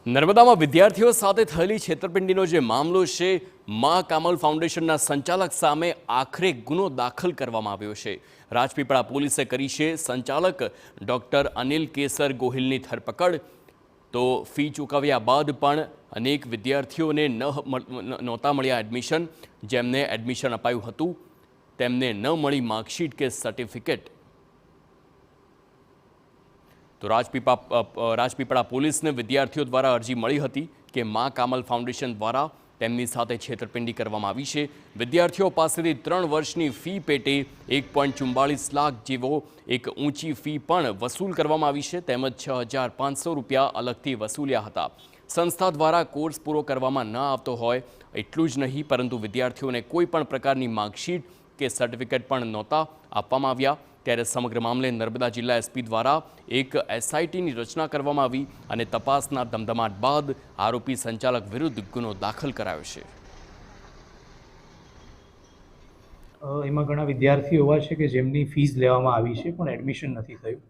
નર્મદામાં વિદ્યાર્થીઓ સાથે થયેલી છેતરપિંડીનો જે મામલો છે, મા કામલ ફાઉન્ડેશનના સંચાલક સામે આખરે ગુનો દાખલ કરવામાં આવ્યો છે। રાજપીપળા પોલીસે કરી છે સંચાલક ડોક્ટર અનિલ કેસર ગોહિલની ધરપકડ। તો ફી ચૂકવ્યા બાદ પણ અનેક વિદ્યાર્થીઓને નહોતા મળ્યા એડમિશન। જેમને એડમિશન અપાયું હતું તેમને ન મળી માર્કશીટ કે સર્ટિફિકેટ। તો રાજપીપળા પોલીસને વિદ્યાર્થીઓ દ્વારા અરજી મળી હતી કે મા કામલ ફાઉન્ડેશન દ્વારા તેમની સાથે છેતરપિંડી કરવામાં આવી છે। વિદ્યાર્થીઓ પાસેથી 3 વર્ષની ફી પેટે 1.44 લાખ જેવો એક ઊંચી ફી પણ વસૂલ કરવામાં આવી છે, તેમજ 6500 રૂપિયા અલગથી વસૂલ્યા હતા। સંસ્થા દ્વારા કોર્સ પૂરો કરવામાં ન આવતો હોય એટલું જ નહીં, પરંતુ વિદ્યાર્થીઓને કોઈ પણ પ્રકારની માર્કશીટ કે સર્ટિફિકેટ પણ નહોતા આપવામાં આવ્યા। ત્યારે સમગ્ર મામલે નર્મદા જિલ્લા એસપી દ્વારા એક એસઆઈટીની રચના કરવામાં આવી અને તપાસના ધમધમાટ બાદ આરોપી સંચાલક વિરુદ્ધ ગુનો દાખલ કરાયો છે। એમાં ઘણા વિદ્યાર્થીઓ એવા છે કે જેમની ફીસ લેવામાં આવી છે પણ એડમિશન નથી થયું।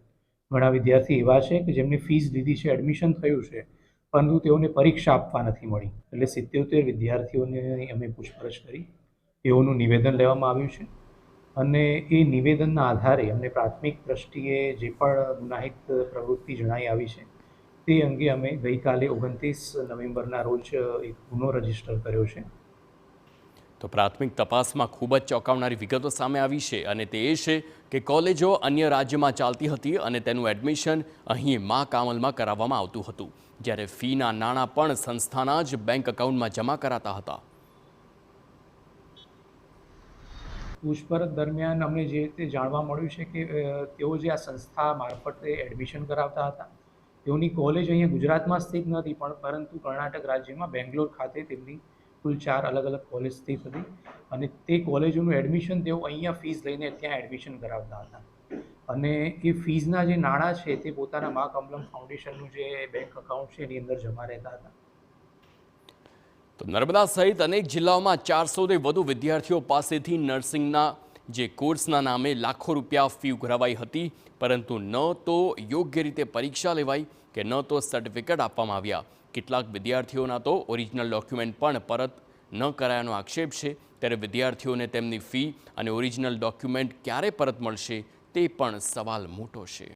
ઘણા વિદ્યાર્થી એવા છે કે જેમની ફીસ લીધી છે, એડમિશન થયું છે, પરંતુ તેઓને પરીક્ષા આપવા નથી મળી। એટલે 77 વિદ્યાર્થીઓને અમે પૂછપરછ કરી, તેઓનું નિવેદન લેવામાં આવ્યું છે અને એ નિવેદનના આધારે અમને પ્રાથમિક દ્રષ્ટિએ જે પણ ગુનાહિત પ્રવૃત્તિ જણાઈ આવી છે તે અંગે અમે ગઈકાલે 29 નવેમ્બરના રોજ એક ગુનો રજીસ્ટર કર્યો છે। તો પ્રાથમિક તપાસમાં ખૂબ જ ચોંકાવનારી વિગતો સામે આવી છે અને તે એ છે કે કોલેજો અન્ય રાજ્યમાં ચાલતી હતી અને તેનું એડમિશન અહીં મા કામલમાં કરાવવામાં આવતું હતું, જ્યારે ફીના નાણાં પણ સંસ્થાના જ બેંક એકાઉન્ટમાં જમા કરાતા હતા। પૂછપરછ દરમિયાન અમને જે રીતે જાણવા મળ્યું છે કે તેઓ જે આ સંસ્થા મારફતે એડમિશન કરાવતા હતા, તેઓની કોલેજ અહીંયા ગુજરાતમાં સ્થિત નથી પરંતુ કર્ણાટક રાજ્યમાં બેંગ્લોર ખાતે તેમની કુલ 4 અલગ અલગ કોલેજ સ્થિત હતી અને તે કોલેજોનું એડમિશન તેઓ અહીંયા ફીસ લઈને ત્યાં એડમિશન કરાવતા હતા અને એ ફીસના જે નાણાં છે તે પોતાના મા કમલમ ફાઉન્ડેશનનું જે બેંક એકાઉન્ટ છે એની અંદર જમા રહેતા હતા। તો નર્મદા સહિત અનેક જિલ્લાઓમાં 400થી વધુ વિદ્યાર્થીઓ પાસેથી નર્સિંગના જે કોર્સના નામે લાખો રૂપિયા ફી ઉઘરાવાઈ હતી, પરંતુ ન તો યોગ્ય રીતે પરીક્ષા લેવાઈ કે ન તો સર્ટિફિકેટ આપવામાં આવ્યા। કેટલાક વિદ્યાર્થીઓના તો ઓરિજિનલ ડોક્યુમેન્ટ પણ પરત ન કરાયાનો આક્ષેપ છે। ત્યારે વિદ્યાર્થીઓને તેમની ફી અને ઓરિજિનલ ડોક્યુમેન્ટ ક્યારે પરત મળશે તે પણ સવાલ મોટો છે।